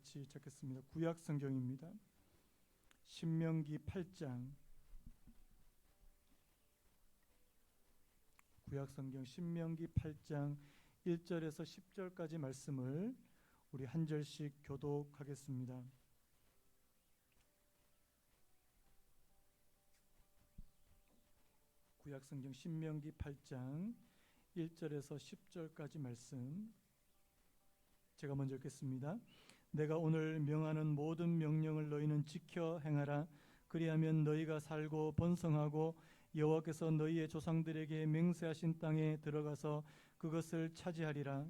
같이 찾겠습니다. 구약 성경입니다. 신명기 8장, 구약 성경 신명기 8장 1절에서 10절까지 말씀을 우리 한 절씩 교독하겠습니다. 구약 성경 신명기 8장 1절에서 10절까지 말씀 제가 먼저 읽겠습니다. 내가 오늘 명하는 모든 명령을 너희는 지켜 행하라. 그리하면 너희가 살고 번성하고 여호와께서 너희의 조상들에게 맹세하신 땅에 들어가서 그것을 차지하리라.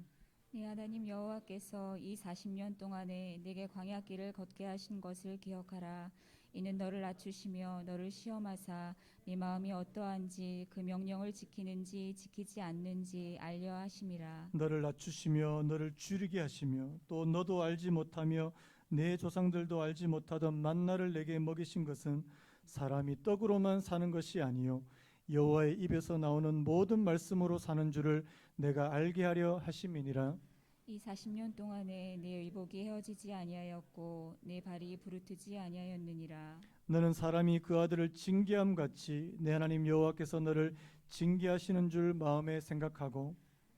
네 하나님 여호와께서 이 40년 동안에 내게 광야길을 걷게 하신 것을 기억하라. 이는 너를 낮추시며 너를 시험하사 네 마음이 어떠한지 그 명령을 지키는지 지키지 않는지 알려 하심이라. 너를 낮추시며 너를 줄이게 하시며 또 너도 알지 못하며 내 조상들도 알지 못하던 만나를 내게 먹이신 것은 사람이 떡으로만 사는 것이 아니요 여호와의 입에서 나오는 모든 말씀으로 사는 줄을 내가 알게 하려 하심이니라. 이 40년 동안에 내 의복이 헤어지지 아니하였고 내 발이 부르트지 아니하였느니라. 너는 사람이 그 아들을 징계함 같이 내 하나님 여호와께서 너를 징계하시는 줄 마음에 생각하고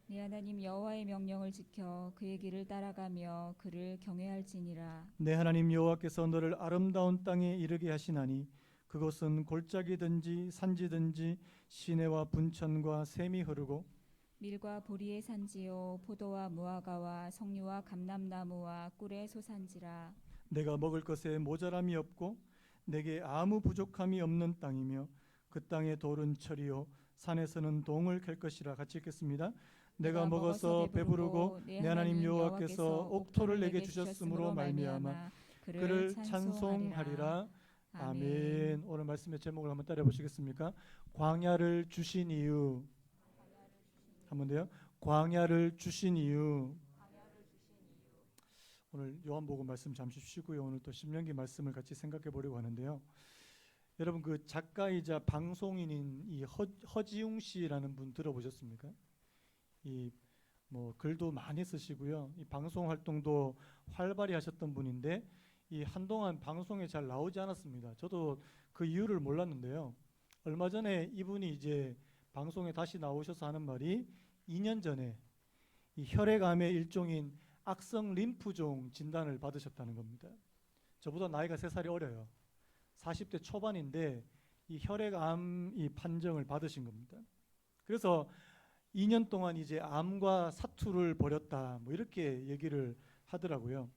네 하나님 여호와의 명령을 지켜 그의 길을 따라가며 그를 경외할지니라. 내 하나님 여호와께서 너를 아름다운 땅에 이르게 하시나니 그곳은 골짜기든지 산지든지 시내와 분천과 샘이 흐르고 밀과 보리의 산지요 포도와 무화과와 석류와 감람나무와 꿀의 소산지라. 내가 먹을 것에 모자람이 없고 내게 아무 부족함이 없는 땅이며 그 땅의 돌은 철이요 산에서는 동을 캘 것이라. 같이 읽겠습니다. 내가 먹어서 배부르고 내 하나님 여호와께서 옥토를 내게 주셨으므로 말미암아 그를 찬송하리라. 아멘. 오늘 말씀의 제목을 한번 따라 보시겠습니까? 광야를 주신 이유. 한번 더요. 광야를 주신 이유. 오늘 요한복음 말씀 잠시 쉬고요. 오늘 또 신명기 말씀을 같이 생각해 보려고 하는데요. 여러분 그 작가이자 방송인인 이 허지웅 씨라는 분 들어보셨습니까? 이 뭐 글도 많이 쓰시고요. 이 방송 활동도 활발히 하셨던 분인데 이 한동안 방송에 잘 나오지 않았습니다. 저도 그 이유를 몰랐는데요. 얼마 전에 이분이 이제 방송에 다시 나오셔서 하는 말이 2년 전에 이 혈액암의 일종인 악성 림프종 진단을 받으셨다는 겁니다. 저보다 나이가 3살이 어려요. 40대 초반인데 이 혈액암 이 판정을 받으신 겁니다. 그래서 2년 동안 이제 암과 사투를 벌였다 뭐 이렇게 얘기를 하더라고요.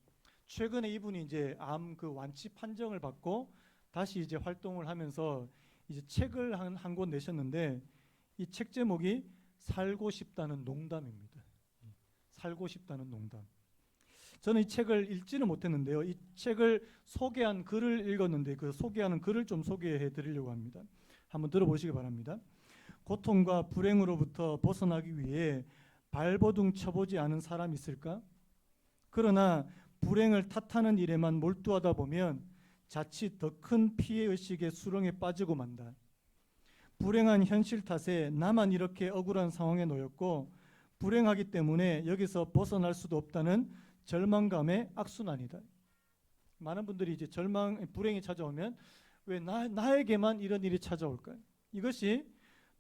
최근에 이분이 이제 암 그 완치 판정을 받고 다시 이제 활동을 하면서 이제 책을 한 권 내셨는데 이 책 제목이 살고 싶다는 농담입니다. 살고 싶다는 농담. 저는 이 책을 읽지는 못했는데요. 이 책을 소개한 글을 읽었는데 그 소개하는 글을 좀 소개해 드리려고 합니다. 한번 들어보시기 바랍니다. 고통과 불행으로부터 벗어나기 위해 발버둥 쳐보지 않은 사람 있을까? 그러나 불행을 탓하는 일에만 몰두하다 보면 자칫 더 큰 피해의식의 수렁에 빠지고 만다. 불행한 현실 탓에 나만 이렇게 억울한 상황에 놓였고 불행하기 때문에 여기서 벗어날 수도 없다는 절망감의 악순환이다. 많은 분들이 이제 불행이 찾아오면 왜 나에게만 이런 일이 찾아올까요? 이것이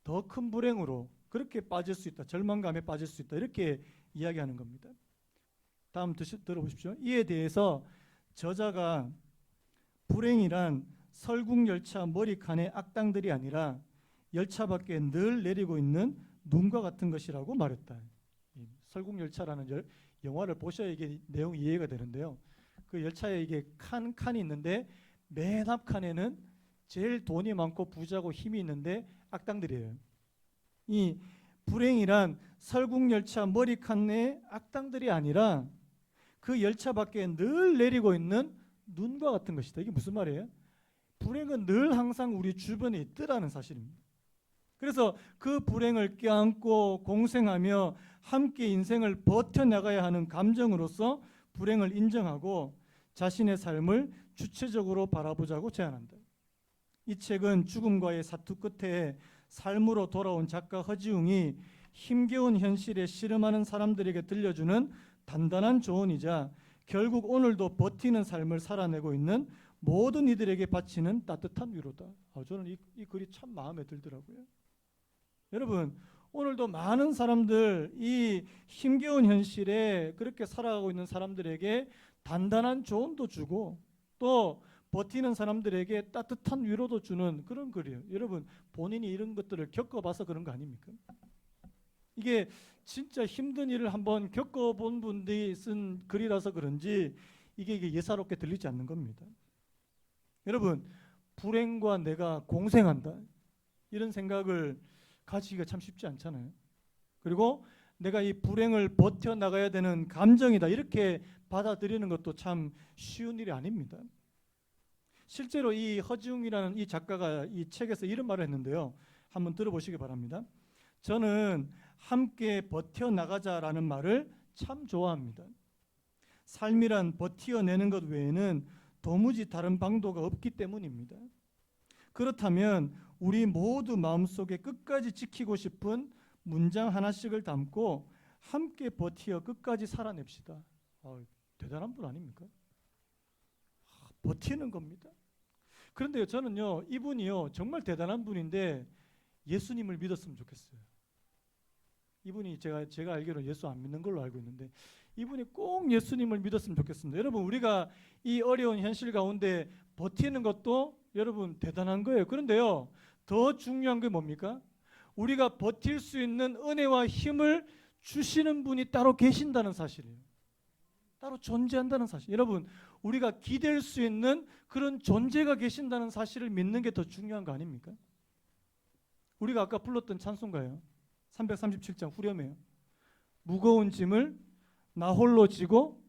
더 큰 불행으로 그렇게 빠질 수 있다. 절망감에 빠질 수 있다. 이렇게 이야기하는 겁니다. 다음 들어보십시오. 이에 대해서 저자가 불행이란 설국열차 머리칸의 악당들이 아니라 열차 밖에 늘 내리고 있는 눈과 같은 것이라고 말했다. 설국열차라는 영화를 보셔야 이게 내용이 이해가 되는데요. 그 열차에 이게 칸이 있는데 맨 앞 칸에는 제일 돈이 많고 부자고 힘이 있는데 악당들이에요. 이 불행이란 설국열차 머리칸의 악당들이 아니라 그 열차 밖에 늘 내리고 있는 눈과 같은 것이다. 이게 무슨 말이에요? 불행은 늘 항상 우리 주변에 있더라는 사실입니다. 그래서 그 불행을 껴안고 공생하며 함께 인생을 버텨나가야 하는 감정으로서 불행을 인정하고 자신의 삶을 주체적으로 바라보자고 제안한다. 이 책은 죽음과의 사투 끝에 삶으로 돌아온 작가 허지웅이 힘겨운 현실에 씨름하는 사람들에게 들려주는 단단한 조언이자 결국 오늘도 버티는 삶을 살아내고 있는 모든 이들에게 바치는 따뜻한 위로다. 저는 이 글이 참 마음에 들더라고요. 여러분, 오늘도 많은 사람들, 이 힘겨운 현실에 그렇게 살아가고 있는 사람들에게 단단한 조언도 주고 또 버티는 사람들에게 따뜻한 위로도 주는 그런 글이에요. 여러분, 본인이 이런 것들을 겪어봐서 그런 거 아닙니까? 이게 진짜 힘든 일을 한번 겪어본 분들이 쓴 글이라서 그런지 이게 예사롭게 들리지 않는 겁니다. 여러분, 불행과 내가 공생한다, 이런 생각을 가지기가 참 쉽지 않잖아요. 그리고 내가 이 불행을 버텨나가야 되는 감정이다, 이렇게 받아들이는 것도 참 쉬운 일이 아닙니다. 실제로 이 허지웅이라는 이 작가가 이 책에서 이런 말을 했는데요. 한번 들어보시기 바랍니다. 저는 함께 버텨나가자라는 말을 참 좋아합니다. 삶이란 버텨내는 것 외에는 도무지 다른 방도가 없기 때문입니다. 그렇다면 우리 모두 마음속에 끝까지 지키고 싶은 문장 하나씩을 담고 함께 버티어 끝까지 살아냅시다. 대단한 분 아닙니까? 버티는 겁니다. 그런데요, 저는요, 이분이요 정말 대단한 분인데 예수님을 믿었으면 좋겠어요. 이분이 제가 알기로 예수 안 믿는 걸로 알고 있는데 이분이 꼭 예수님을 믿었으면 좋겠습니다. 여러분, 우리가 이 어려운 현실 가운데 버티는 것도 여러분 대단한 거예요. 그런데요, 더 중요한 게 뭡니까? 우리가 버틸 수 있는 은혜와 힘을 주시는 분이 따로 계신다는 사실이에요. 따로 존재한다는 사실. 여러분, 우리가 기댈 수 있는 그런 존재가 계신다는 사실을 믿는 게 더 중요한 거 아닙니까? 우리가 아까 불렀던 찬송가예요. 337장 후렴이에요. 무거운 짐을 나 홀로 지고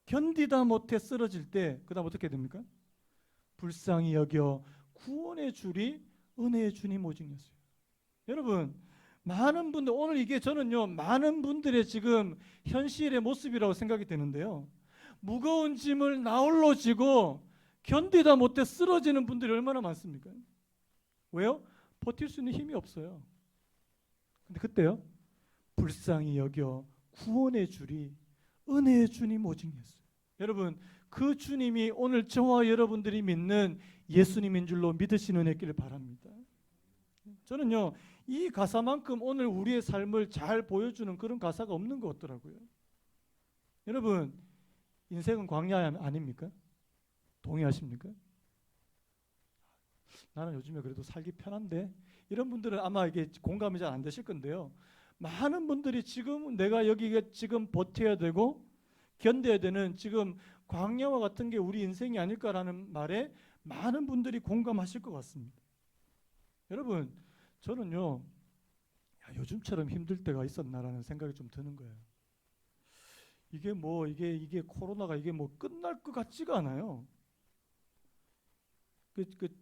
견디다 못해 쓰러질 때 그 다음 어떻게 됩니까? 불쌍히 여겨 구원의 줄이 은혜의 주님 오직 예수요. 여러분, 많은 분들, 오늘 이게 저는요 많은 분들의 지금 현실의 모습이라고 생각이 되는데요, 무거운 짐을 나 홀로 지고 견디다 못해 쓰러지는 분들이 얼마나 많습니까? 왜요? 버틸 수 있는 힘이 없어요. 근데 그때요, 불쌍히 여겨 구원의 줄이 은혜의 주님 오직 예수. 여러분, 그 주님이 오늘 저와 여러분들이 믿는 예수님인 줄로 믿으시는 은혜길 바랍니다. 저는요, 이 가사만큼 오늘 우리의 삶을 잘 보여주는 그런 가사가 없는 것 같더라고요. 여러분, 인생은 광야 아닙니까? 동의하십니까? 나는 요즘에 그래도 살기 편한데, 이런 분들은 아마 이게 공감이 잘 안 되실 건데요, 많은 분들이 지금 내가 여기에 지금 버텨야 되고 견뎌야 되는 지금 광야와 같은 게 우리 인생이 아닐까라는 말에 많은 분들이 공감하실 것 같습니다. 여러분, 저는요, 요즘처럼 힘들 때가 있었나라는 생각이 좀 드는 거예요. 이게 코로나가 이게 뭐 끝날 것 같지가 않아요.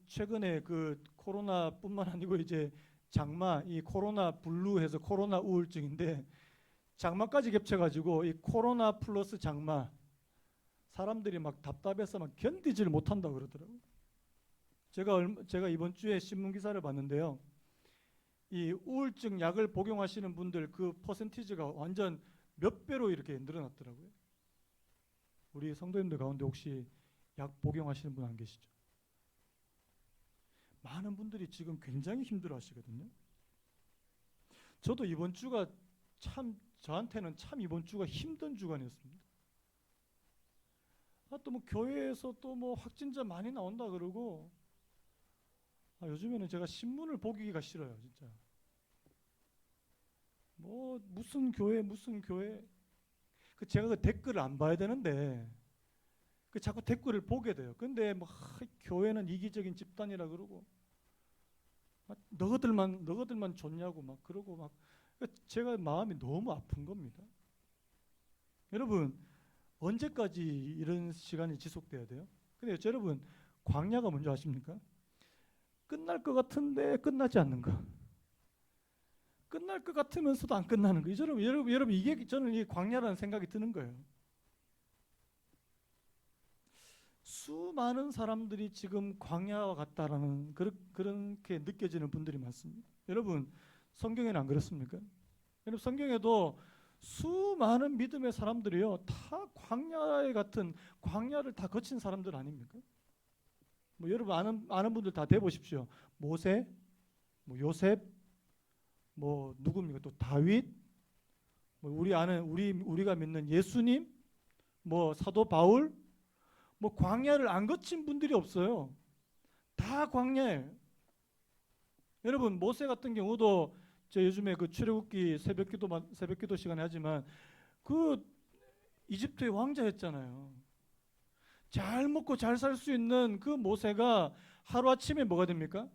최근에 그 코로나뿐만 아니고 이제 장마, 이 코로나 블루해서 코로나 우울증인데 장마까지 겹쳐가지고 이 코로나 플러스 장마, 사람들이 막 답답해서 막 견디질 못한다고 그러더라고요. 제가 이번 주에 신문 기사를 봤는데요, 이 우울증 약을 복용하시는 분들 그 퍼센티지가 완전 몇 배로 이렇게 늘어났더라고요. 우리 성도님들 가운데 혹시 약 복용하시는 분 안 계시죠? 많은 분들이 지금 굉장히 힘들어 하시거든요. 저도 이번 주가 저한테는 참 이번 주가 힘든 주간이었습니다. 또 뭐 교회에서 또 뭐 확진자 많이 나온다 그러고, 요즘에는 제가 신문을 보기가 싫어요, 진짜. 뭐 무슨 교회 제가 그 댓글을 안 봐야 되는데 자꾸 댓글을 보게 돼요. 근데 뭐 교회는 이기적인 집단이라 그러고, 너희들만 좋냐고 막 그러고 막, 제가 마음이 너무 아픈 겁니다. 여러분, 언제까지 이런 시간이 지속돼야 돼요? 근데 여러분, 광야가 뭔지 아십니까? 끝날 것 같은데 끝나지 않는 거. 끝날 것 같으면서도 안 끝나는 거. 여러분, 이게 저는 이 광야라는 생각이 드는 거예요. 수많은 사람들이 지금 광야와 같다라는 그렇게 느껴지는 분들이 많습니다. 여러분, 성경에는 안 그렇습니까? 여러분, 성경에도 수많은 믿음의 사람들이요 다 광야에 같은 광야를 다 거친 사람들 아닙니까? 뭐 여러분 아는 분들 다 대보십시오. 모세, 뭐 요셉, 뭐 누굽니까? 또 다윗, 뭐 우리가 믿는 예수님, 뭐 사도 바울, 뭐 광야를 안 거친 분들이 없어요. 다 광야에. 여러분 모세 같은 경우도 저 요즘에 그 출애굽기 새벽기도 시간에 하지만 그 이집트의 왕자였잖아요. 잘 먹고 잘 살 수 있는 그 모세가 하루 아침에 뭐가 됩니까?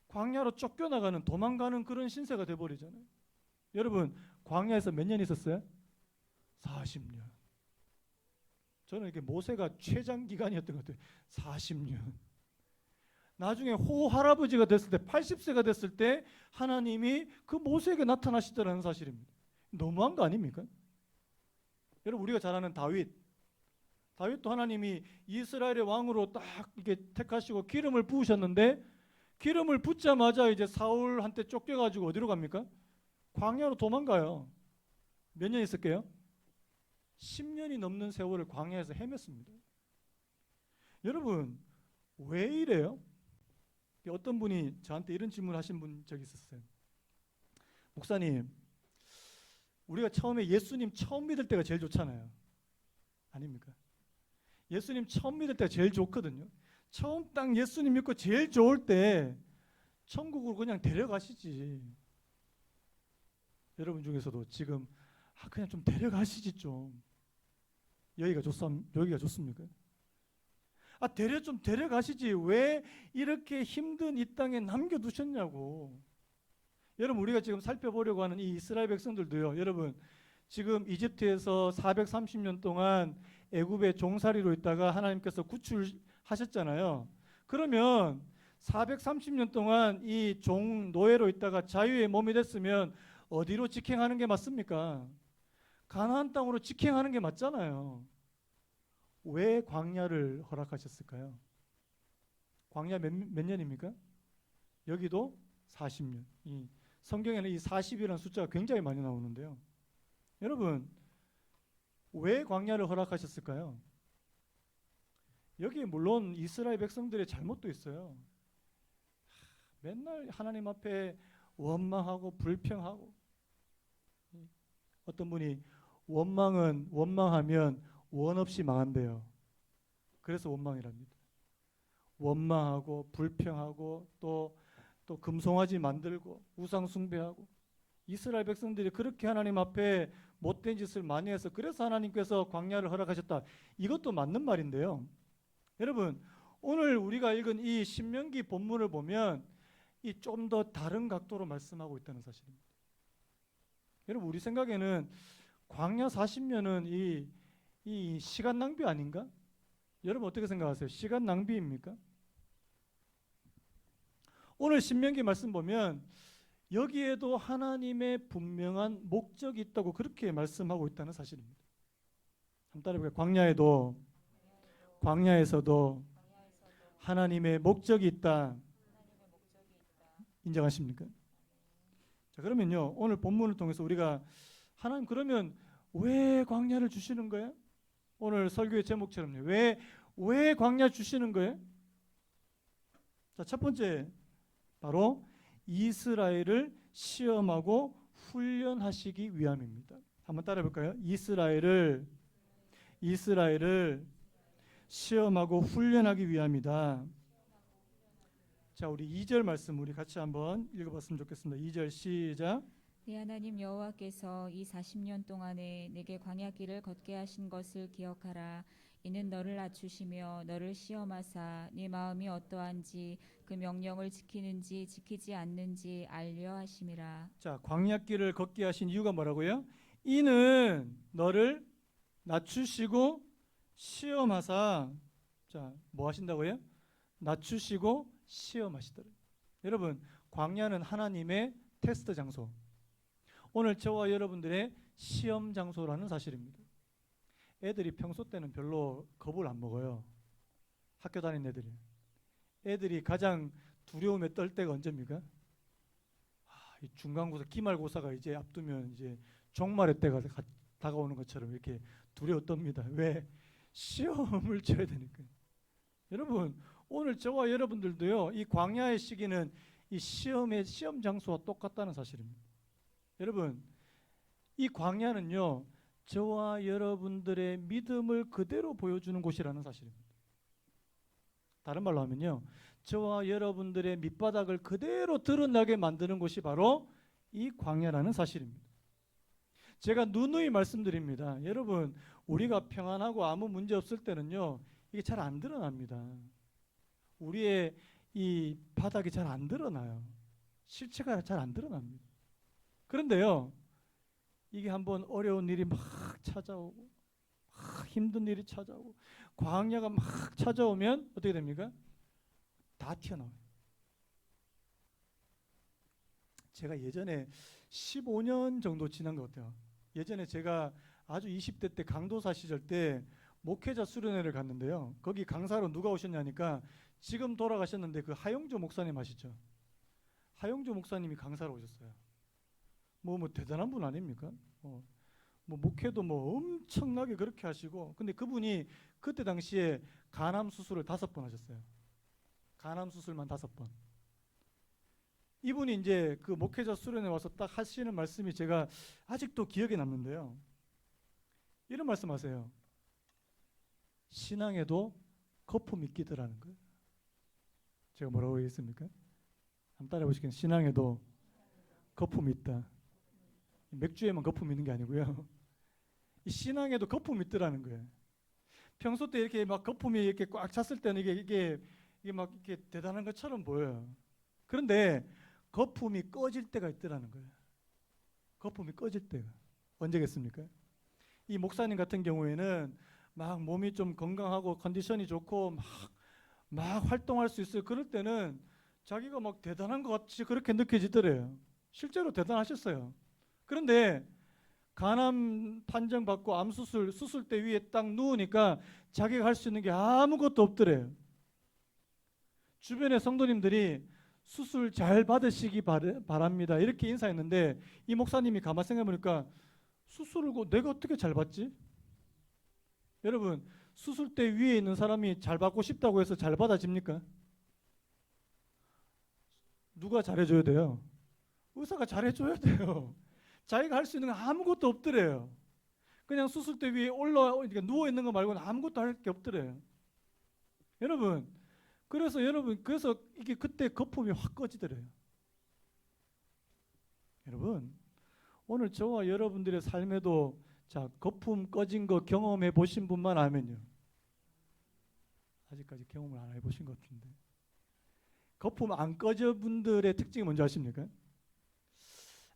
광야로 쫓겨나가는 도망가는 그런 신세가 돼버리잖아요. 여러분 광야에서 몇 년 있었어요? 40년. 저는 이게 모세가 최장 기간이었던 것 같아요. 40년. 나중에 호할아버지가 됐을 때 80세가 됐을 때 하나님이 그 모세에게 나타나시더라는 사실입니다. 너무한 거 아닙니까? 여러분 우리가 잘 아는 다윗도 하나님이 이스라엘의 왕으로 딱 이렇게 택하시고 기름을 부으셨는데 기름을 붓자마자 이제 사울한테 쫓겨가지고 어디로 갑니까? 광야로 도망가요. 몇 년 있을게요? 10년이 넘는 세월을 광야에서 헤맸습니다. 여러분 왜 이래요? 어떤 분이 저한테 이런 질문을 하신 분 적이 있었어요. 목사님, 우리가 처음에 예수님 처음 믿을 때가 제일 좋잖아요. 아닙니까? 예수님 처음 믿을 때가 제일 좋거든요. 처음 딱 예수님 믿고 제일 좋을 때 천국으로 그냥 데려가시지. 여러분 중에서도 지금 그냥 좀 데려가시지 좀. 여기가 좋습니까? 좀 데려가시지. 왜 이렇게 힘든 이 땅에 남겨두셨냐고. 여러분 우리가 지금 살펴보려고 하는 이 이스라엘 백성들도요. 여러분 지금 이집트에서 430년 동안 애굽의 종살이로 있다가 하나님께서 구출하셨잖아요. 그러면 430년 동안 이 노예로 있다가 자유의 몸이 됐으면 어디로 직행하는 게 맞습니까? 가나안 땅으로 직행하는 게 맞잖아요. 왜 광야를 허락하셨을까요? 광야 몇 년입니까? 여기도 40년. 이 성경에는 이 40이라는 숫자가 굉장히 많이 나오는데요. 여러분 왜 광야를 허락하셨을까요? 여기에 물론 이스라엘 백성들의 잘못도 있어요. 맨날 하나님 앞에 원망하고 불평하고. 어떤 분이 원망하면 원 없이 망한대요. 그래서 원망이랍니다. 원망하고 불평하고 또 금송아지 만들고 우상 숭배하고. 이스라엘 백성들이 그렇게 하나님 앞에 못된 짓을 많이 해서 그래서 하나님께서 광야를 허락하셨다. 이것도 맞는 말인데요. 여러분 오늘 우리가 읽은 이 신명기 본문을 보면 이 좀 더 다른 각도로 말씀하고 있다는 사실입니다. 여러분 우리 생각에는 광야 40년은 이 시간 낭비 아닌가? 여러분 어떻게 생각하세요? 시간 낭비입니까? 오늘 신명기 말씀 보면 여기에도 하나님의 분명한 목적이 있다고 그렇게 말씀하고 있다는 사실입니다. 한번 따라해볼까요? 광야에서도 하나님의 목적이 있다. 인정하십니까? 자, 그러면요 오늘 본문을 통해서 우리가 하나님 그러면 왜 광야를 주시는 거예요? 오늘 설교의 제목처럼요. 왜 광야 주시는 거예요? 자, 첫 번째 바로 이스라엘을 시험하고 훈련하시기 위함입니다. 한번 따라해 볼까요? 이스라엘을 시험하고 훈련하기 위함이다. 자, 우리 2절 말씀 우리 같이 한번 읽어봤으면 좋겠습니다. 2절 시작. 네 하나님 여호와께서 이 40년 동안에 내게 광야길을 걷게 하신 것을 기억하라. 이는 너를 낮추시며 너를 시험하사 네 마음이 어떠한지 그 명령을 지키는지 지키지 않는지 알려 하심이라. 자, 광야길을 걷게 하신 이유가 뭐라고요? 이는 너를 낮추시고 시험하사. 자, 뭐 하신다고요? 낮추시고 시험하시더라. 여러분, 광야는 하나님의 테스트 장소. 오늘 저와 여러분들의 시험 장소라는 사실입니다. 애들이 평소 때는 별로 겁을 안 먹어요. 학교 다니는 애들이 가장 두려움에 떨 때가 언제입니까? 이 중간고사, 기말고사가 이제 앞두면 이제 종말의 때가 다가오는 것처럼 이렇게 두려워 떱니다. 왜? 시험을 쳐야 되니까. 여러분, 오늘 저와 여러분들도요, 이 광야의 시기는 이 시험 장소와 똑같다는 사실입니다. 여러분, 이 광야는요, 저와 여러분들의 믿음을 그대로 보여주는 곳이라는 사실입니다. 다른 말로 하면요, 저와 여러분들의 밑바닥을 그대로 드러나게 만드는 곳이 바로 이 광야라는 사실입니다. 제가 누누이 말씀드립니다. 여러분, 우리가 평안하고 아무 문제 없을 때는요, 이게 잘 안 드러납니다. 우리의 이 바닥이 잘 안 드러나요. 실체가 잘 안 드러납니다. 그런데요, 이게 한번 어려운 일이 막 찾아오고, 막 힘든 일이 찾아오고, 광야가 막 찾아오면 어떻게 됩니까? 다 튀어나와요. 제가 예전에 15년 정도 지난 것 같아요. 예전에 제가 아주 20대 때 강도사 시절 때 목회자 수련회를 갔는데요. 거기 강사로 누가 오셨냐니까 지금 돌아가셨는데 그 하용조 목사님 아시죠? 하용조 목사님이 강사로 오셨어요. 뭐 대단한 분 아닙니까? 뭐 목회도 뭐 엄청나게 그렇게 하시고, 근데 그분이 그때 당시에 간암 수술을 5번 하셨어요. 간암 수술만 5번. 이분이 이제 그 목회자 수련회 와서 딱 하시는 말씀이 제가 아직도 기억에 남는데요. 이런 말씀하세요. 신앙에도 거품이 끼더라는 거예요. 제가 뭐라고 얘기했습니까? 한번 따라해 보시겠어요? 신앙에도 거품이 있다. 맥주에만 거품이 있는 게 아니고요. 이 신앙에도 거품이 있더라는 거예요. 평소 때 이렇게 막 거품이 이렇게 꽉 찼을 때는 이게 막 이렇게 대단한 것처럼 보여요. 그런데 거품이 꺼질 때가 있더라는 거예요. 거품이 꺼질 때가 언제겠습니까? 이 목사님 같은 경우에는 막 몸이 좀 건강하고 컨디션이 좋고 막 활동할 수 있어요. 그럴 때는 자기가 막 대단한 것 같이 그렇게 느껴지더래요. 실제로 대단하셨어요. 그런데 간암 판정받고 암 수술대 위에 딱 누우니까 자기가 할 수 있는 게 아무것도 없더래요. 주변의 성도님들이 수술 잘 받으시기 바랍니다 이렇게 인사했는데, 이 목사님이 가만 생각해 보니까 수술을 내가 어떻게 잘 받지? 여러분, 수술대 위에 있는 사람이 잘 받고 싶다고 해서 잘 받아집니까? 누가 잘해줘야 돼요? 의사가 잘해줘야 돼요. 자기가 할 수 있는 건 아무것도 없더래요. 그냥 수술대 위에 그러니까 누워 있는 거 말고는 아무것도 할 게 없더래요. 그래서 이게 그때 거품이 확 꺼지더래요. 여러분, 오늘 저와 여러분들의 삶에도 자, 거품 꺼진 거 경험해 보신 분만 알면요. 아직까지 경험을 안 해보신 것 같은데. 거품 안 꺼져 분들의 특징이 뭔지 아십니까?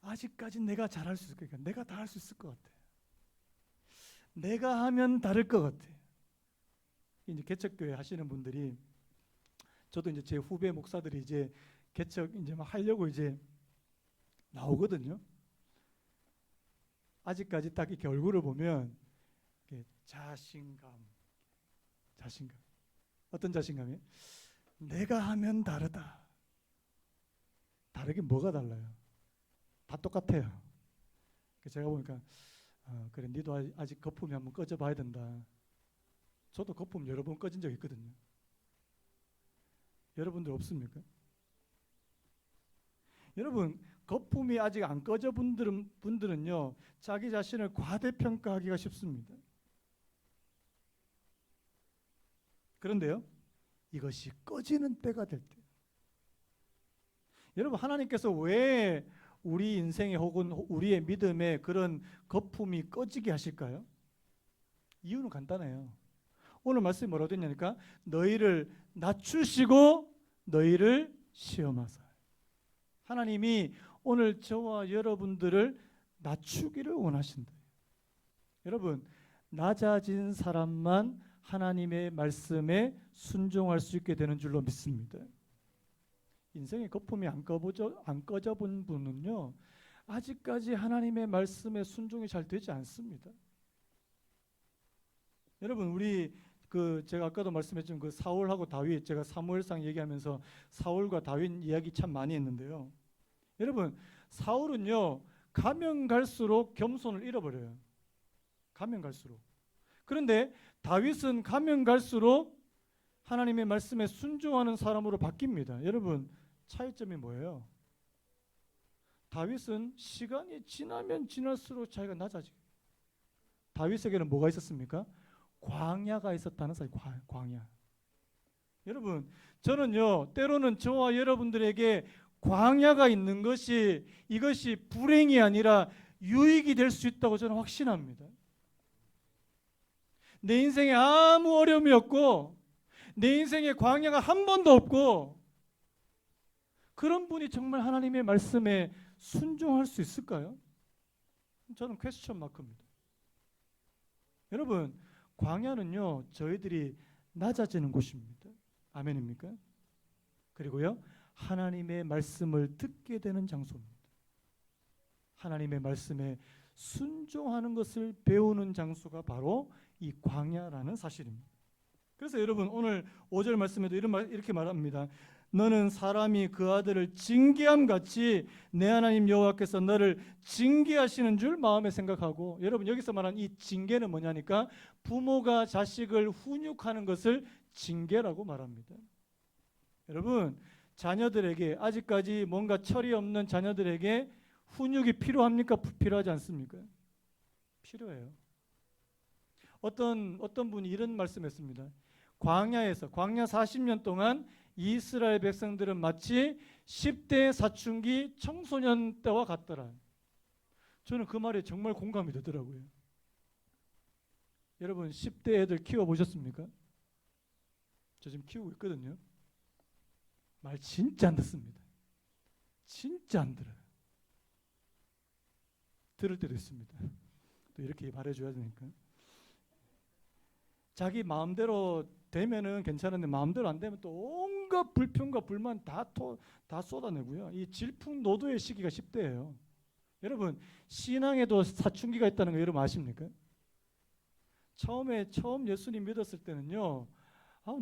아직까지 내가 잘할 수 있을 거니까 내가 다 할 수 있을 것 같아. 내가 하면 다를 것 같아. 이제 개척교회 하시는 분들이, 저도 이제 제 후배 목사들이 이제 개척 이제 막 하려고 이제 나오거든요. 아직까지 딱 이렇게 얼굴을 보면 이렇게 자신감. 어떤 자신감이에요? 내가 하면 다르다. 다르게 뭐가 달라요? 다 똑같아요. 제가 보니까 그래, 니도 아직 거품이 한번 꺼져 봐야 된다. 저도 거품 여러 번 꺼진 적 있거든요. 여러분들 없습니까? 여러분, 거품이 아직 안 꺼져 분들은요, 자기 자신을 과대평가하기가 쉽습니다. 그런데요, 이것이 꺼지는 때가 될 때, 여러분, 하나님께서 왜 우리 인생에 혹은 우리의 믿음에 그런 거품이 꺼지게 하실까요? 이유는 간단해요. 오늘 말씀이 뭐라고 됐냐니까, 너희를 낮추시고 너희를 시험하사. 하나님이 오늘 저와 여러분들을 낮추기를 원하신다. 여러분, 낮아진 사람만 하나님의 말씀에 순종할 수 있게 되는 줄로 믿습니다. 인생의 거품이 안 꺼져 본 분은요, 아직까지 하나님의 말씀에 순종이 잘 되지 않습니다. 여러분, 우리 제가 아까도 말씀했지만 그 사울하고 다윗, 제가 사무엘상 얘기하면서 사울과 다윗 이야기 참 많이 했는데요. 여러분, 사울은요, 가면 갈수록 겸손을 잃어버려요. 가면 갈수록. 그런데 다윗은 가면 갈수록 하나님의 말씀에 순종하는 사람으로 바뀝니다. 여러분, 차이점이 뭐예요? 다윗은 시간이 지나면 지날수록 자기가 낮아지고, 다윗에게는 뭐가 있었습니까? 광야가 있었다는 사실. 광야. 여러분, 저는요, 때로는 저와 여러분들에게 광야가 있는 것이, 이것이 불행이 아니라 유익이 될 수 있다고 저는 확신합니다. 내 인생에 아무 어려움이 없고, 내 인생에 광야가 한 번도 없고, 그런 분이 정말 하나님의 말씀에 순종할 수 있을까요? 저는 퀘스천 마크입니다. 여러분, 광야는요, 저희들이 낮아지는 곳입니다. 아멘입니까? 그리고요, 하나님의 말씀을 듣게 되는 장소입니다. 하나님의 말씀에 순종하는 것을 배우는 장소가 바로 이 광야라는 사실입니다. 그래서 여러분, 오늘 5절 말씀에도 이렇게 말합니다. 너는 사람이 그 아들을 징계함 같이 내 하나님 여호와께서 너를 징계하시는 줄 마음에 생각하고, 여러분, 여기서 말하는 이 징계는 뭐냐니까 부모가 자식을 훈육하는 것을 징계라고 말합니다. 여러분, 자녀들에게, 아직까지 뭔가 철이 없는 자녀들에게 훈육이 필요합니까? 필요하지 않습니까? 필요해요. 어떤 분이 이런 말씀했습니다. 광야 40년 동안 이스라엘 백성들은 마치 10대 사춘기 청소년 때와 같더라. 저는 그 말에 정말 공감이 되더라고요. 여러분, 10대 애들 키워보셨습니까? 저 지금 키우고 있거든요. 말 진짜 안 듣습니다. 진짜 안 들어요. 들을 때도 있습니다. 또 이렇게 말해줘야 되니까. 자기 마음대로 되면은 괜찮은데 마음대로 안 되면 또 온갖 불평과 불만 다 쏟아내고요. 이 질풍노도의 시기가 10대예요. 여러분, 신앙에도 사춘기가 있다는 거 여러분 아십니까? 처음 예수님 믿었을 때는요,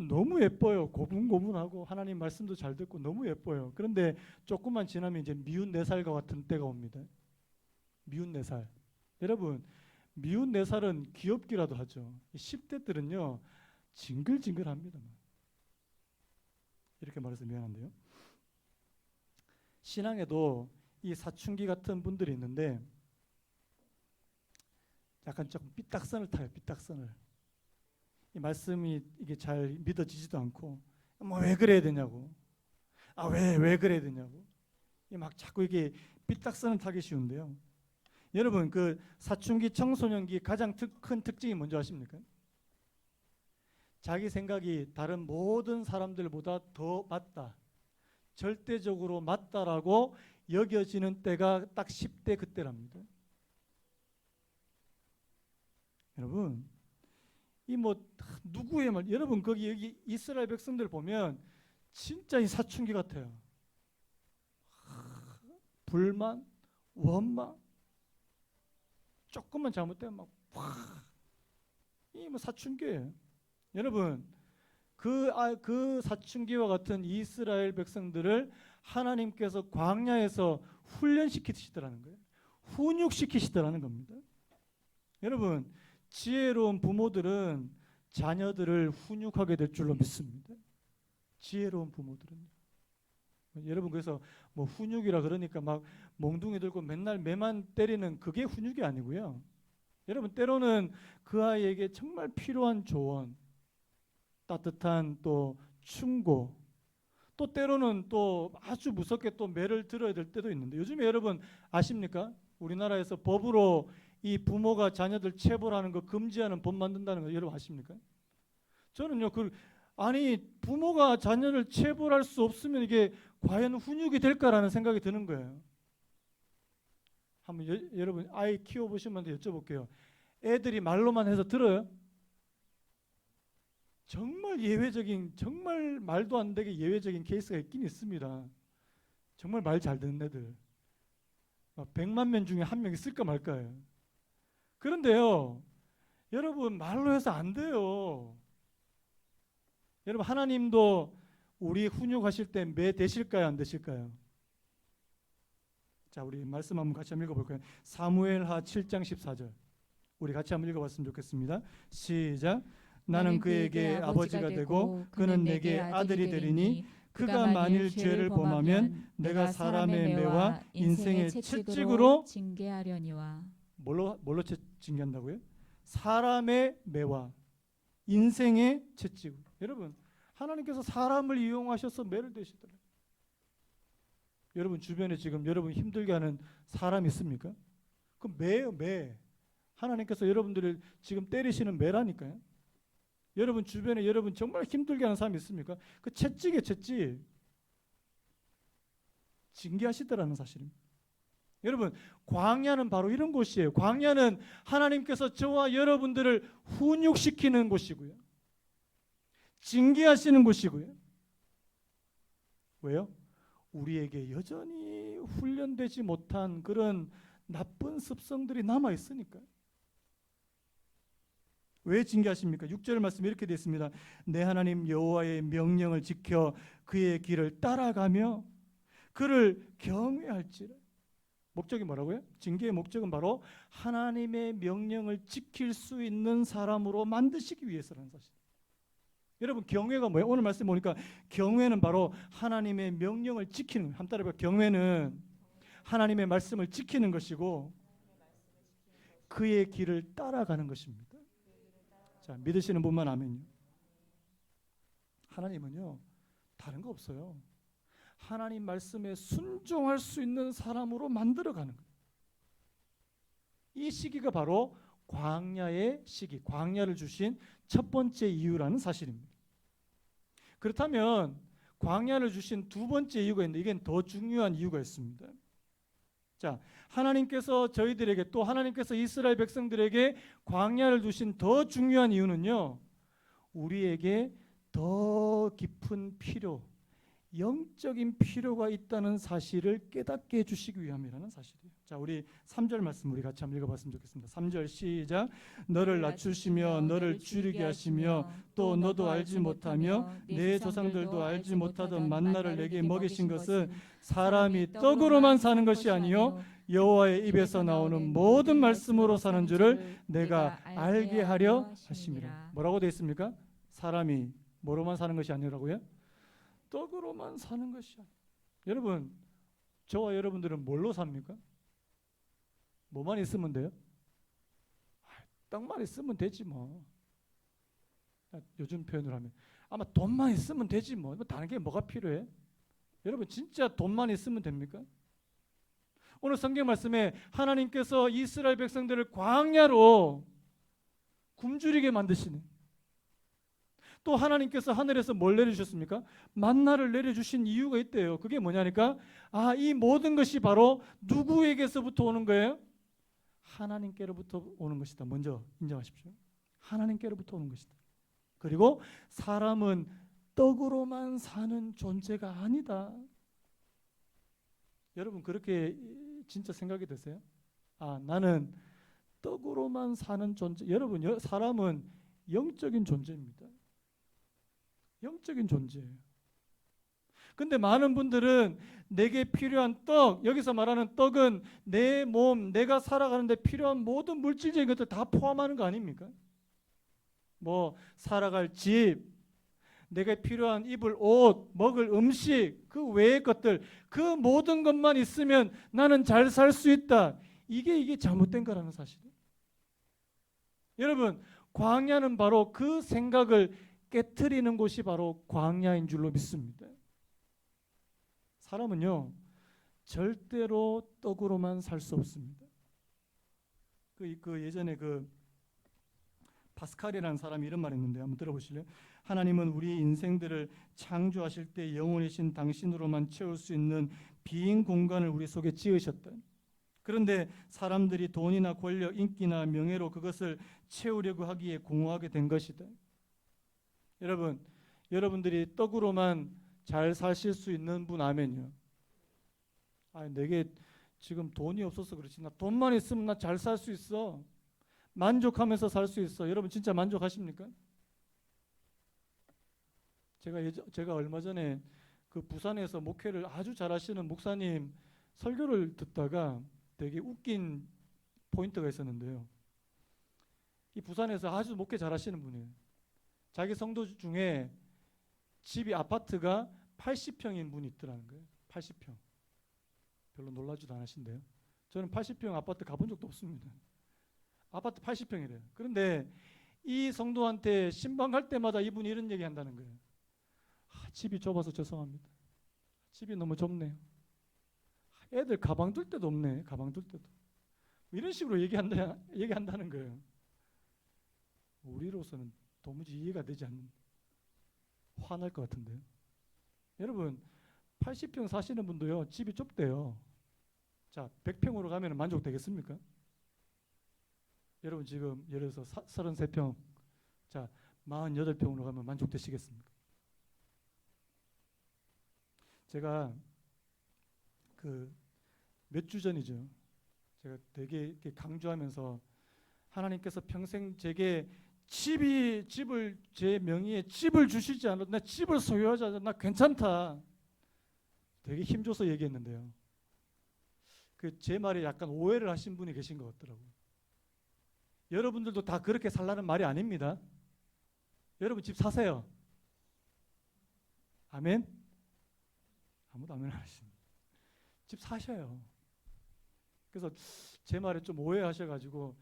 너무 예뻐요. 고분고분하고 하나님 말씀도 잘 듣고 너무 예뻐요. 그런데 조금만 지나면 이제 미운 4살과 같은 때가 옵니다. 미운 4살. 여러분, 미운 4살은 귀엽기라도 하죠. 10대들은요, 징글징글합니다. 이렇게 말해서 미안한데요. 신앙에도 이 사춘기 같은 분들이 있는데 약간 조금 삐딱선을 타요. 삐딱선을. 이 말씀이 이게 잘 믿어지지도 않고, 뭐 왜 그래야 되냐고, 왜 그래야 되냐고, 막 자꾸 이게 삐딱선을 타기 쉬운데요. 여러분, 그 사춘기 청소년기 가장 큰 특징이 뭔지 아십니까? 자기 생각이 다른 모든 사람들보다 더 맞다, 절대적으로 맞다라고 여겨지는 때가 딱 10대 그때랍니다. 여러분, 이 뭐 누구의 말, 여러분 여기 이스라엘 백성들 보면 진짜 이 사춘기 같아요. 불만, 원망, 조금만 잘못되면 막 이 뭐 사춘기예요. 여러분, 그 사춘기와 같은 이스라엘 백성들을 하나님께서 광야에서 훈련시키시더라는 거예요. 훈육시키시더라는 겁니다. 여러분, 지혜로운 부모들은 자녀들을 훈육하게 될 줄로 믿습니다. 지혜로운 부모들은. 여러분, 그래서 뭐 훈육이라 그러니까 막 몽둥이 들고 맨날 매만 때리는 그게 훈육이 아니고요. 여러분, 때로는 그 아이에게 정말 필요한 조언, 따뜻한 또 충고, 또 때로는 또 아주 무섭게 또 매를 들어야 될 때도 있는데, 요즘에 여러분 아십니까? 우리나라에서 법으로 이 부모가 자녀들 체벌하는 거 금지하는 법 만든다는 거 여러분 아십니까? 저는요, 부모가 자녀를 체벌할 수 없으면 이게 과연 훈육이 될까라는 생각이 드는 거예요. 한번 여러분 아이 키워보시면 여쭤볼게요. 애들이 말로만 해서 들어요? 정말 예외적인, 정말 말도 안 되게 예외적인 케이스가 있긴 있습니다. 정말 말 잘 듣는 애들. 100만 명 중에 한 명 있을까 말까요. 그런데요, 여러분, 말로 해서 안 돼요. 여러분, 하나님도 우리 훈육하실 때 매 되실까요, 안 되실까요? 자, 우리 말씀 한번 같이 한번 읽어볼까요? 사무엘하 7장 14절. 우리 같이 한번 읽어봤으면 좋겠습니다. 시작. 나는 그에게 아버지가 되고 그는 내게 아들이 되리니 그가 만일 죄를 범하면 내가 사람의 매와 인생의 채찍으로 징계하려니와. 뭘로 징계한다고요? 사람의 매와 인생의 채찍으로. 여러분, 하나님께서 사람을 이용하셔서 매를 대시더라고요. 여러분 주변에 지금 여러분 힘들게 하는 사람 있습니까? 그 매예요, 매. 하나님께서 여러분들을 지금 때리시는 매라니까요. 여러분 주변에 여러분 정말 힘들게 하는 사람 있습니까? 그 채찍이에요, 채찍. 징계하시더라는 사실입니다. 여러분, 광야는 바로 이런 곳이에요. 광야는 하나님께서 저와 여러분들을 훈육시키는 곳이고요. 징계하시는 곳이고요. 왜요? 우리에게 여전히 훈련되지 못한 그런 나쁜 습성들이 남아 있으니까요. 왜 징계하십니까? 6절 말씀에 이렇게 되어 있습니다. 내 하나님 여호와의 명령을 지켜 그의 길을 따라가며 그를 경외할지라. 목적이 뭐라고요? 징계의 목적은 바로 하나님의 명령을 지킬 수 있는 사람으로 만드시기 위해서라는 사실. 여러분, 경외가 뭐예요? 오늘 말씀 보니까 경외는 바로 하나님의 명령을 지키는 거예요. 한번 따라해봐요. 경외는 하나님의 말씀을 지키는 것이고 그의 길을 따라가는 것입니다. 자, 믿으시는 분만 아멘요. 하나님은요, 다른 거 없어요. 하나님 말씀에 순종할 수 있는 사람으로 만들어가는 거예요. 이 시기가 바로 광야의 시기, 광야를 주신 첫 번째 이유라는 사실입니다. 그렇다면 광야를 주신 두 번째 이유가 있는데 이게 더 중요한 이유가 있습니다. 자, 하나님께서 저희들에게 또 하나님께서 이스라엘 백성들에게 광야를 주신 더 중요한 이유는요, 우리에게 더 깊은 필요, 영적인 필요가 있다는 사실을 깨닫게 해주시기 위함이라는 사실이에요. 자, 우리 3절 말씀 우리 같이 한번 읽어봤으면 좋겠습니다. 3절 시작. 너를 낮추시며 너를 줄이게 하시며 또 너도 알지 못하며 내 조상들도 알지 못하던 만나를 내게 먹이신 것은 사람이 떡으로만 사는 것이 아니요 여호와의 입에서 나오는 모든 말씀으로 사는 줄을 내가 알게 하려 하심이라. 뭐라고 되어 있습니까? 사람이 뭐로만 사는 것이 아니라고요? 떡으로만 사는 것이야. 여러분, 저와 여러분들은 뭘로 삽니까? 뭐만 있으면 돼요? 떡만 있으면 되지 뭐. 요즘 표현을 하면 아마 돈만 있으면 되지 뭐. 다른 게 뭐가 필요해? 여러분, 진짜 돈만 있으면 됩니까? 오늘 성경 말씀에 하나님께서 이스라엘 백성들을 광야로 굶주리게 만드시는, 또 하나님께서 하늘에서 뭘 내려주셨습니까? 만나를 내려주신 이유가 있대요. 그게 뭐냐니까, 이 모든 것이 바로 누구에게서부터 오는 거예요? 하나님께로부터 오는 것이다. 먼저 인정하십시오. 하나님께로부터 오는 것이다. 그리고 사람은 떡으로만 사는 존재가 아니다. 여러분, 그렇게 진짜 생각이 드세요? 나는 떡으로만 사는 존재. 여러분, 사람은 영적인 존재입니다. 영적인 존재예요. 근데 많은 분들은 내게 필요한 떡, 여기서 말하는 떡은 내 몸, 내가 살아가는데 필요한 모든 물질적인 것들 다 포함하는 거 아닙니까? 뭐 살아갈 집, 내가 필요한 입을 옷, 먹을 음식, 그 외의 것들, 그 모든 것만 있으면 나는 잘 살 수 있다. 이게 잘못된 거라는 사실이에요. 여러분, 광야는 바로 그 생각을 깨트리는 곳이 바로 광야인 줄로 믿습니다. 사람은요, 절대로 떡으로만 살 수 없습니다. 그 예전에 파스칼이라는 사람이 이런 말 했는데 한번 들어보실래요? 하나님은 우리 인생들을 창조하실 때 영원이신 당신으로만 채울 수 있는 빈 공간을 우리 속에 지으셨다. 그런데 사람들이 돈이나 권력, 인기나 명예로 그것을 채우려고 하기에 공허하게 된 것이다. 여러분, 여러분들이 떡으로만 잘 사실 수 있는 분 아멘요. 내게 지금 돈이 없어서 그렇지. 나 돈만 있으면 나 잘 살 수 있어. 만족하면서 살 수 있어. 여러분 진짜 만족하십니까? 제가 얼마 전에 그 부산에서 목회를 아주 잘하시는 목사님 설교를 듣다가 되게 웃긴 포인트가 있었는데요. 이 부산에서 아주 목회 잘하시는 분이에요. 자기 성도 중에 집이 아파트가 80평인 분이 있더라는 거예요. 80평. 별로 놀라지도 않으신데요. 저는 80평 아파트 가본 적도 없습니다. 아파트 80평이래요. 그런데 이 성도한테 신방 갈 때마다 이분이 이런 얘기 한다는 거예요. 집이 좁아서 죄송합니다. 집이 너무 좁네요. 애들 가방 둘 데도 없네. 가방 둘 데도. 이런 식으로 얘기한다는 거예요. 우리로서는 도무지 이해가 되지 않는, 화날 것 같은데요. 여러분 80평 사시는 분도요 집이 좁대요. 자 100평으로 가면 만족되겠습니까? 여러분 지금 예를 들어서 33평, 자 48평으로 가면 만족되시겠습니까? 제가 그 몇 주 전이죠. 제가 되게 이렇게 강조하면서 하나님께서 평생 제게 집을 제 명의의 집을 주시지 않아도 나 집을 소유하지 않아도 나 괜찮다. 되게 힘줘서 얘기했는데요. 그 제 말에 약간 오해를 하신 분이 계신 것 같더라고요. 여러분들도 다 그렇게 살라는 말이 아닙니다. 여러분 집 사세요. 아멘? 아무도 아멘 안 하시네. 집 사셔요. 그래서 제 말에 좀 오해하셔가지고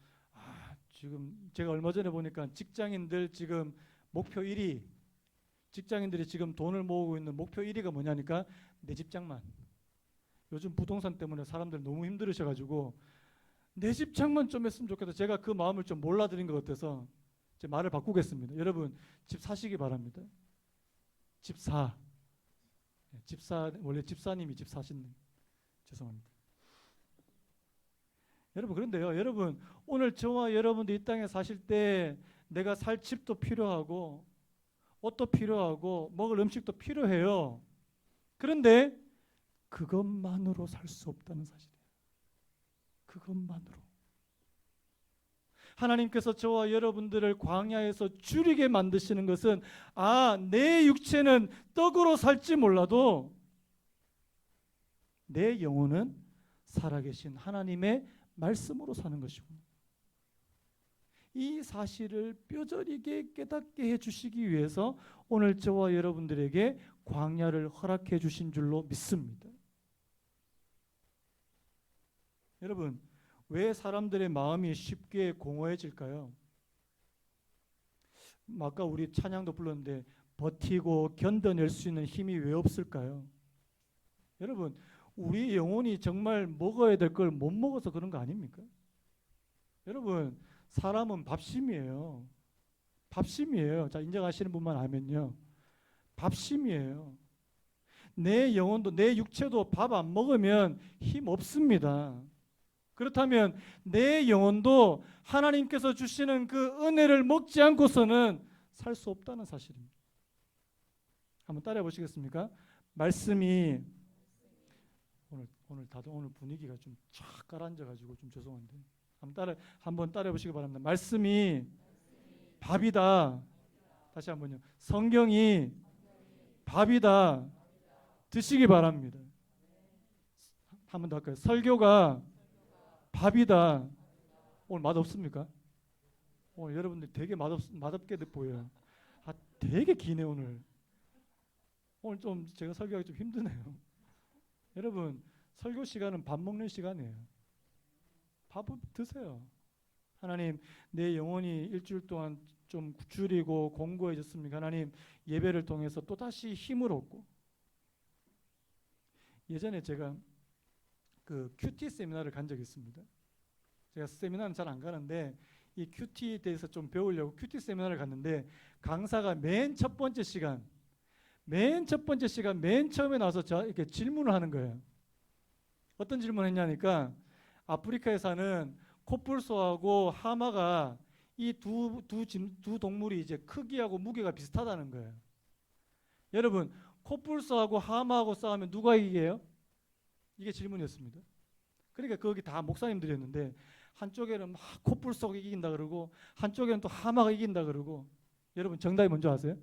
지금 제가 얼마 전에 보니까 직장인들 지금 목표 1위, 직장인들이 지금 돈을 모으고 있는 목표 1위가 뭐냐니까 내 집장만. 요즘 부동산 때문에 사람들 너무 힘들으셔가지고 내 집장만 좀 했으면 좋겠다. 제가 그 마음을 좀 몰라드린 것 같아서 제 말을 바꾸겠습니다. 여러분 집 사시기 바랍니다. 집 사. 원래 집사님이 집 사신. 죄송합니다. 여러분 그런데요. 여러분 오늘 저와 여러분도 이 땅에 사실 때 내가 살 집도 필요하고 옷도 필요하고 먹을 음식도 필요해요. 그런데 그것만으로 살 수 없다는 사실이에요. 그것만으로. 하나님께서 저와 여러분들을 광야에서 줄이게 만드시는 것은 내 육체는 떡으로 살지 몰라도 내 영혼은 살아계신 하나님의 말씀으로 사는 것이구나. 이 사실을 뼈저리게 깨닫게 해주시기 위해서 오늘 저와 여러분들에게 광야를 허락해 주신 줄로 믿습니다. 여러분 왜 사람들의 마음이 쉽게 공허해질까요? 아까 우리 찬양도 불렀는데 버티고 견뎌낼 수 있는 힘이 왜 없을까요? 여러분 우리 영혼이 정말 먹어야 될 걸 못 먹어서 그런 거 아닙니까? 여러분 사람은 밥심이에요. 밥심이에요. 자 인정하시는 분만 알면요. 밥심이에요. 내 영혼도 내 육체도 밥 안 먹으면 힘 없습니다. 그렇다면 내 영혼도 하나님께서 주시는 그 은혜를 먹지 않고서는 살 수 없다는 사실입니다. 한번 따라해 보시겠습니까? 말씀이 오늘 다들 오늘 분위기가 좀 쫙 가라앉아가지고 좀 죄송한데 한번 따라해 보시기 바랍니다. 말씀이 밥이다. 다시 한번요. 성경이 밥이다. 드시기 바랍니다. 한 번 더 할까요? 설교가 밥이다. 오늘 맛없습니까? 오늘 여러분들 되게 맛없게 보여요. 되게 기네 오늘. 오늘 좀 제가 설교하기 좀 힘드네요. 여러분 설교 시간은 밥 먹는 시간이에요. 밥을 드세요. 하나님 내 영혼이 일주일 동안 좀 줄이고 공고해졌습니까? 하나님 예배를 통해서 또다시 힘을 얻고. 예전에 제가 그 큐티 세미나를 간 적이 있습니다. 제가 세미나는 잘 안 가는데 이 큐티에 대해서 좀 배우려고 큐티 세미나를 갔는데 강사가 맨 첫 번째 시간 맨 처음에 나와서 이렇게 질문을 하는 거예요. 어떤 질문을 했냐니까 아프리카에 사는 코뿔소하고 하마가 이 두 동물이 이제 크기하고 무게가 비슷하다는 거예요. 여러분 코뿔소하고 하마하고 싸우면 누가 이겨요? 이게 질문이었습니다. 그러니까 거기 다 목사님들이었는데 한쪽에는 막 코뿔소가 이긴다 그러고 한쪽에는 또 하마가 이긴다 그러고. 여러분 정답이 뭔지 아세요?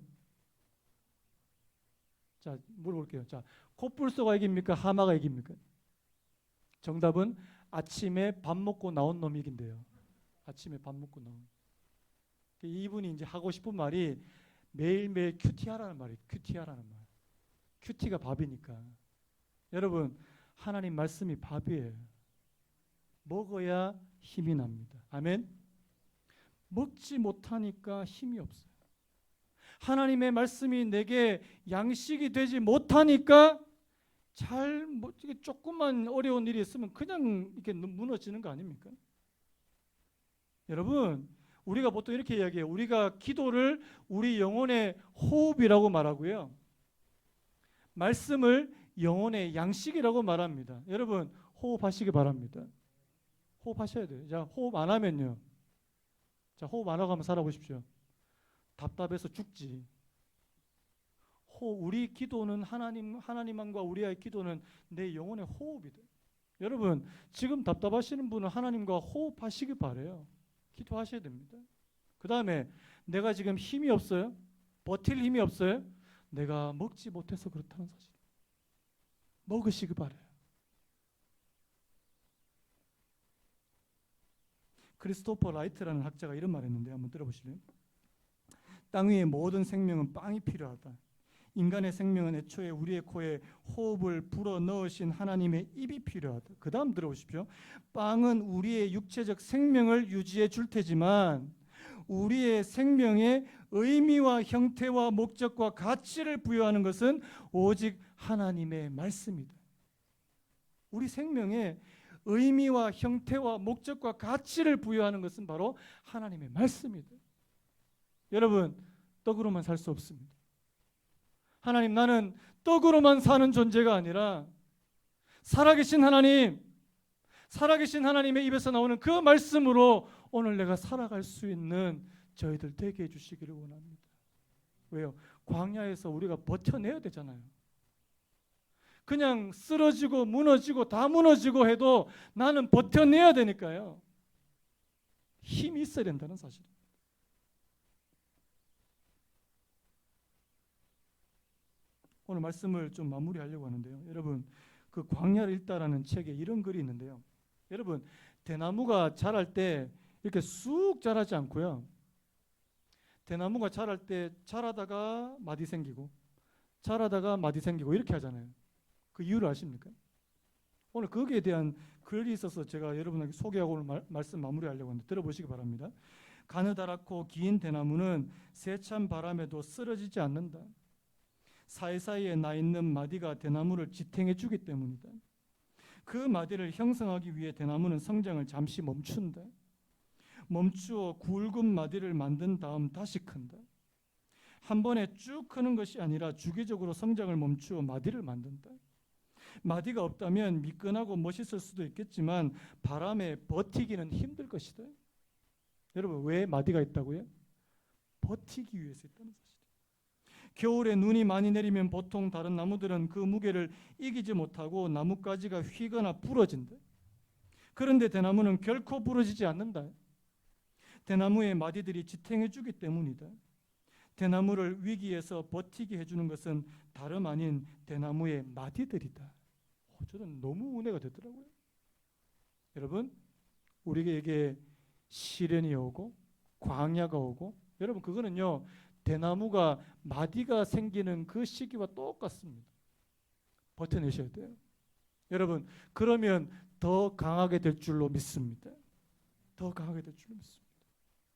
자 물어볼게요. 자 코뿔소가 이깁니까? 하마가 이깁니까? 정답은 아침에 밥 먹고 나온 놈 이긴대요. 아침에 밥 먹고 나온. 이분이 이제 하고 싶은 말이 매일매일 큐티하라는 말이에요. 큐티하라는 말. 큐티가 밥이니까. 여러분, 하나님 말씀이 밥이에요. 먹어야 힘이 납니다. 아멘. 먹지 못하니까 힘이 없어요. 하나님의 말씀이 내게 양식이 되지 못하니까 조금만 어려운 일이 있으면 그냥 이렇게 무너지는 거 아닙니까? 여러분, 우리가 보통 이렇게 이야기해요. 우리가 기도를 우리 영혼의 호흡이라고 말하고요. 말씀을 영혼의 양식이라고 말합니다. 여러분, 호흡하시기 바랍니다. 호흡하셔야 돼요. 자, 호흡 안 하면요. 자, 호흡 안 하고 한번 살아보십시오. 답답해서 죽지. 우리 기도는 하나님과 우리의 기도는 내 영혼의 호흡이 돼. 여러분, 지금 답답하시는 분은 하나님과 호흡하시기 바래요. 기도하셔야 됩니다. 그 다음에 내가 지금 힘이 없어요? 버틸 힘이 없어요? 내가 먹지 못해서 그렇다는 사실. 먹으시기 바래요. 크리스토퍼 라이트라는 학자가 이런 말을 했는데 한번 들어보실래요? 땅 위의 모든 생명은 빵이 필요하다. 인간의 생명은 애초에 우리의 코에 호흡을 불어 넣으신 하나님의 입이 필요하다. 그 다음 들어보십시오. 빵은 우리의 육체적 생명을 유지해 줄 테지만 우리의 생명에 의미와 형태와 목적과 가치를 부여하는 것은 오직 하나님의 말씀이다. 우리 생명에 의미와 형태와 목적과 가치를 부여하는 것은 바로 하나님의 말씀이다. 여러분, 떡으로만 살 수 없습니다. 하나님, 나는 떡으로만 사는 존재가 아니라 살아계신 하나님의 입에서 나오는 그 말씀으로 오늘 내가 살아갈 수 있는 저희들 되게 해주시기를 원합니다. 왜요? 광야에서 우리가 버텨내야 되잖아요. 그냥 쓰러지고 무너지고 다 무너지고 해도 나는 버텨내야 되니까요. 힘이 있어야 된다는 사실입니다. 오늘 말씀을 좀 마무리하려고 하는데요. 여러분, 그 광야를 읽다라는 책에 이런 글이 있는데요. 여러분, 대나무가 자랄 때 이렇게 쑥 자라지 않고요. 대나무가 자랄 때 자라다가 마디 생기고 자라다가 마디 생기고 이렇게 하잖아요. 그 이유를 아십니까? 오늘 거기에 대한 글이 있어서 제가 여러분에게 소개하고 오늘 말씀 마무리하려고 하는데 들어보시기 바랍니다. 가느다랗고 긴 대나무는 세찬 바람에도 쓰러지지 않는다. 사이사이에 나 있는 마디가 대나무를 지탱해 주기 때문이다. 그 마디를 형성하기 위해 대나무는 성장을 잠시 멈춘다. 멈추어 굵은 마디를 만든 다음 다시 큰다. 한 번에 쭉 크는 것이 아니라 주기적으로 성장을 멈추어 마디를 만든다. 마디가 없다면 미끈하고 멋있을 수도 있겠지만 바람에 버티기는 힘들 것이다. 여러분, 왜 마디가 있다고요? 버티기 위해서 있다는 사실이에요. 겨울에 눈이 많이 내리면 보통 다른 나무들은 그 무게를 이기지 못하고 나뭇가지가 휘거나 부러진다. 그런데 대나무는 결코 부러지지 않는다. 대나무의 마디들이 지탱해 주기 때문이다. 대나무를 위기에서 버티게 해주는 것은 다름 아닌 대나무의 마디들이다. 저는 너무 은혜가 되더라고요. 여러분, 우리에게 시련이 오고 광야가 오고, 여러분, 그거는요, 대나무가 마디가 생기는 그 시기와 똑같습니다. 버텨내셔야 돼요. 여러분, 그러면 더 강하게 될 줄로 믿습니다. 더 강하게 될 줄로 믿습니다.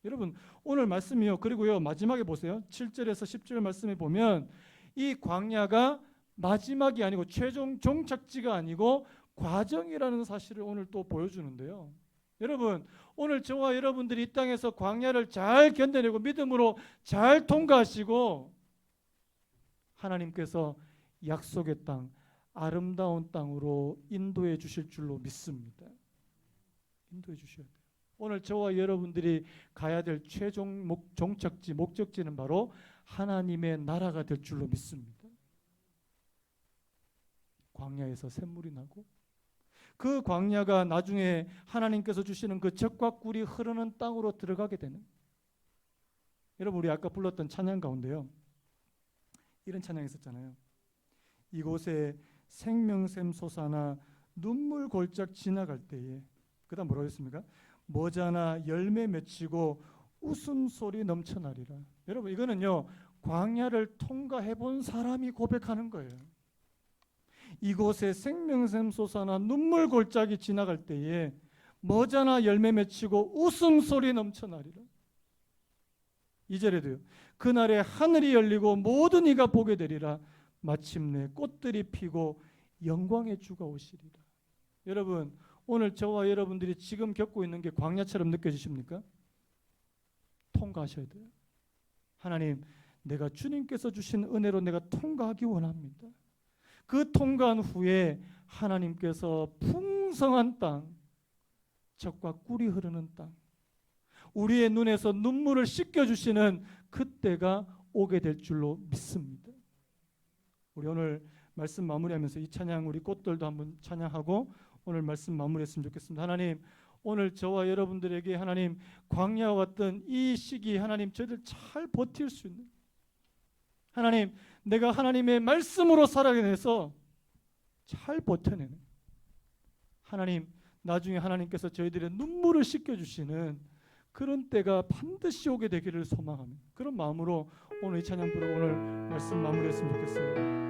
여러분, 오늘 말씀이요, 그리고요, 마지막에 보세요. 7절에서 10절 말씀에 보면 이 광야가 마지막이 아니고 최종 종착지가 아니고 과정이라는 사실을 오늘 또 보여주는데요. 여러분, 오늘 저와 여러분들이 이 땅에서 광야를 잘 견뎌내고 믿음으로 잘 통과하시고 하나님께서 약속의 땅, 아름다운 땅으로 인도해 주실 줄로 믿습니다. 인도해 주셔야 돼요. 오늘 저와 여러분들이 가야 될 최종 종착지, 목적지는 바로 하나님의 나라가 될 줄로 믿습니다. 광야에서 샘물이 나고 그 광야가 나중에 하나님께서 주시는 그 젖과 꿀이 흐르는 땅으로 들어가게 되는, 여러분, 우리 아까 불렀던 찬양 가운데요, 이런 찬양이 있었잖아요. 이곳에 생명샘 솟아나 눈물 골짝 지나갈 때에 그다음 뭐라고 했습니까? 머자나 열매 맺히고 웃음소리 넘쳐나리라. 여러분 이거는요 광야를 통과해 본 사람이 고백하는 거예요. 이곳에 생명샘 솟아나 눈물 골짜기 지나갈 때에 머자나 열매 맺히고 웃음소리 넘쳐나리라. 2절에도요. 그날에 하늘이 열리고 모든 이가 보게 되리라. 마침내 꽃들이 피고 영광의 주가 오시리라. 여러분 오늘 저와 여러분들이 지금 겪고 있는 게 광야처럼 느껴지십니까? 통과하셔야 돼요. 하나님 내가 주님께서 주신 은혜로 내가 통과하기 원합니다. 그 통과한 후에 하나님께서 풍성한 땅, 젖과 꿀이 흐르는 땅, 우리의 눈에서 눈물을 씻겨주시는 그때가 오게 될 줄로 믿습니다. 우리 오늘 말씀 마무리하면서 이 찬양 우리 꽃들도 한번 찬양하고 오늘 말씀 마무리했으면 좋겠습니다. 하나님 오늘 저와 여러분들에게 하나님 광야와 같은 이 시기 하나님 저희들 잘 버틸 수 있는 하나님 내가 하나님의 말씀으로 살아내서 잘 버텨내는 하나님 나중에 하나님께서 저희들의 눈물을 씻겨주시는 그런 때가 반드시 오게 되기를 소망합니다. 그런 마음으로 오늘 이 찬양 부르고 오늘 말씀 마무리했으면 좋겠습니다.